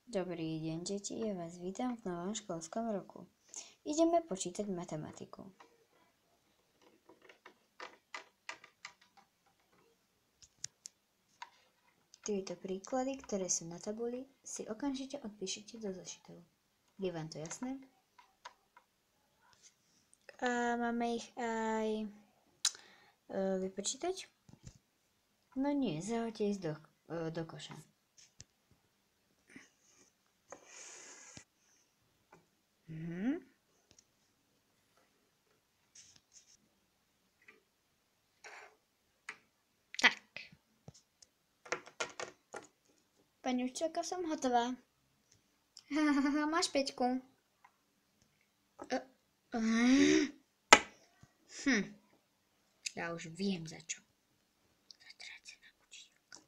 Dobrý deň, deti, ja vás vítam v novom školskom roku. Ideme počítať matematiku. Tieto príklady, ktoré sú na tabuli, si okamžite odpíšite do zošitov. Je vám to jasné? A máme ich aj vypočítať? No nie, zahoďte ísť do koša. Tak. Pani učiteľka, som hotová. Máš 5. Ja už viem za čo. Zatracená učiteľka.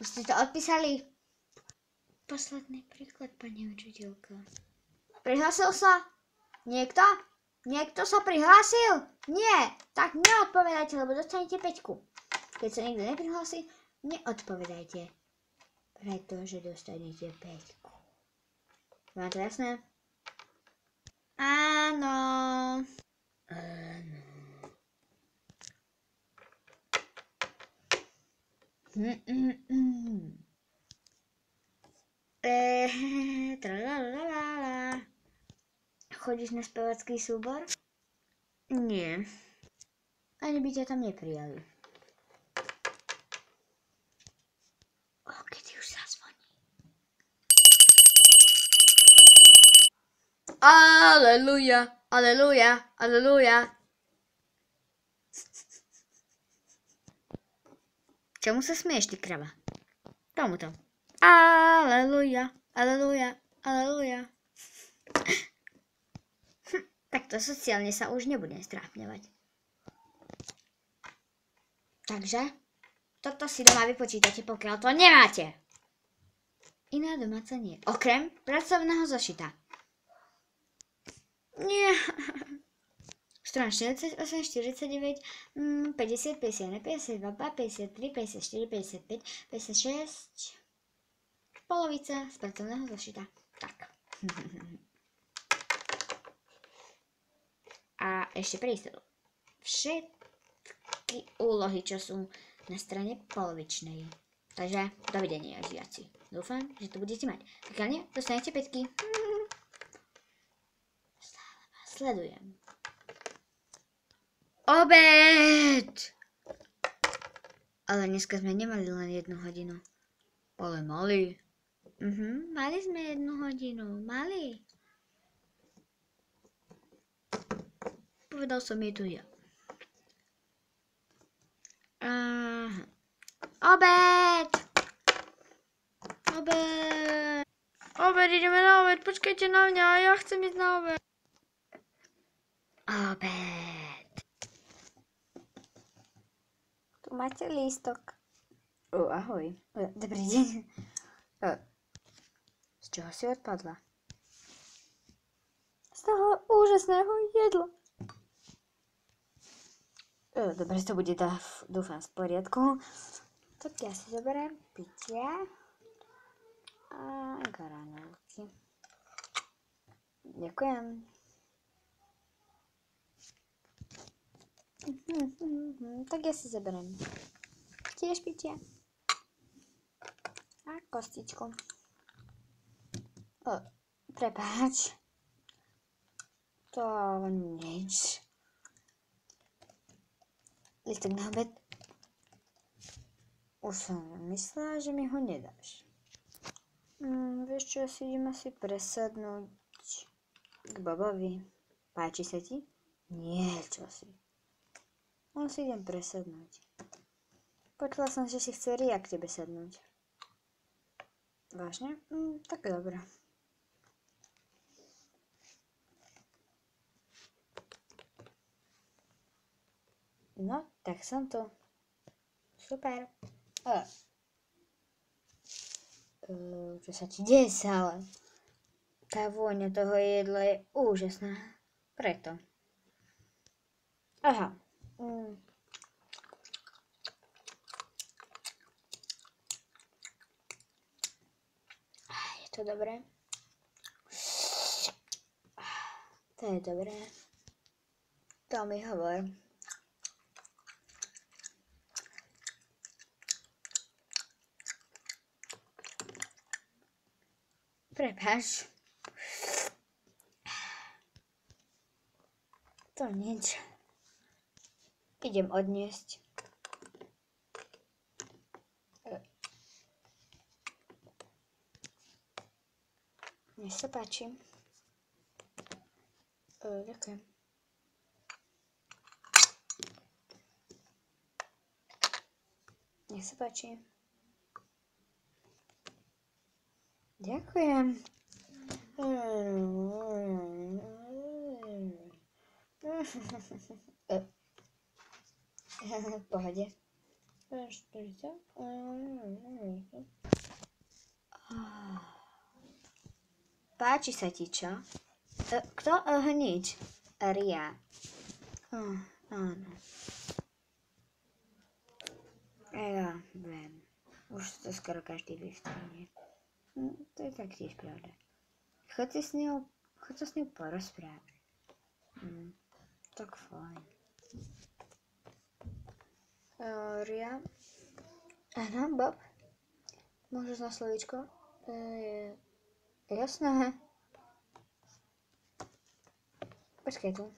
Už ste to odpísali? Posledný príklad, pani učiteľka. Prihlásil sa? Niekto? Niekto sa prihlásil? Nie, tak neodpovedajte, lebo dostanete 5. Keď sa niekto neprihlási, neodpovedajte, pretože dostanete 5. Vám to jasné? Áno. Áno. Tralalala. Chodíš na spevacký súbor? Nie. Ani by ťa tam neprijali. Kedy už zazvoní? Aleluja, aleluja, aleluja. Čomu sa smieš, ty krava? Tomuto. Aleluja, aleluja, aleluja. Takto sociálne sa už nebudem strápňovať. Takže, toto si doma vypočítate, pokiaľ to nemáte. Iná domáca nie. Okrem pracovného zošita. Nie. Strana 48, 49, 50, 51, 52, 53, 54, 55, 56. Polovica z pracovného zošita. Tak. A ešte pre istotu. Všetky úlohy, čo sú na strane polovičnej. Takže dovidenia, žiaci. Dúfam, že to budete mať. Pokiaľ nie, dostanete 5. Stále vás sledujem. Obed! Ale dneska sme nemali len 1 hodinu. Ale mali. Mali sme 1 hodinu. Mali. Povedal som jej tu ja. Obed! Obed! Obed, ideme na obed. Počkajte na mňa, ja chcem ísť na obed. Obed. Tu máte lístok. Ahoj. Dobrý deň. Z čoho si odpadla? Z toho úžasného jedla. Dobre, to bude dúfam v poriadku. Tak ja si zoberiem pitie a granulky. Ďakujem. Tak ja si zoberiem tiež pitie a kostičku. Prepáč. To nič. Lístok na obed. Už som myslela, že mi ho nedáš. Vieš čo, ja si idem asi presadnúť k Bobovi. Páči sa ti? Nie, čo si. On si idem presadnúť. Počula som, že si chce Ria k tebe sadnúť. Vážne? Tak dobré. No, tak som tu. Super. Čo sa ti deje, Sále? Tá vôňa toho jedla je úžasná. Preto. Aha. to dobré? To je dobré. To mi hovor. Prepáč. To nič. Idem odniesť. Nech sa páči. Ďakujem. Nech sa páči. Ďakujem. V pohode. Páči sa ti, čo? Kto? Nič. Ria. Áno. Ja viem. Už to skoro každý vie v strane. To je taktiež pravda. Chod sa s ňou porozprávať. Tak fajn. Ria? Áno, Bob? Môžeš na slovíčko? Jasné. Počkaj tu.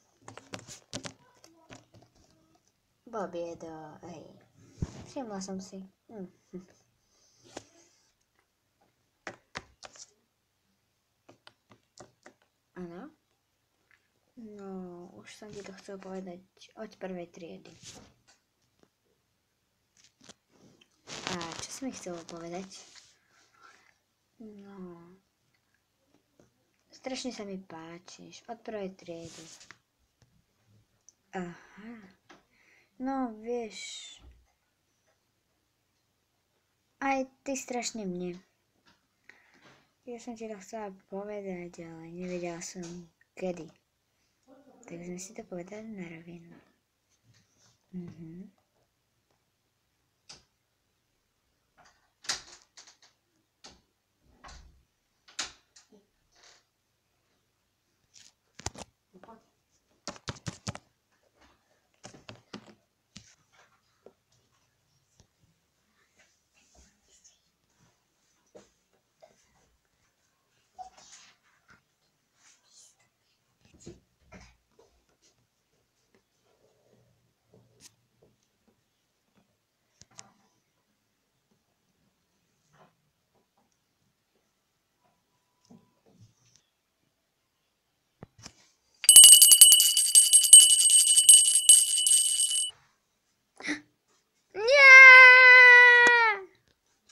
Bob je hej. Všimla som si. Áno? No, už som ti to chcel povedať od prvej triedy. A čo si mi chcel povedať? No, strašne sa mi páčiš od prvej triedy. Aha. No, vieš, aj ty strašne mne. Ja som ti to chcela povedať, ale nevedela som kedy. Tak sme si to povedali na rovinu.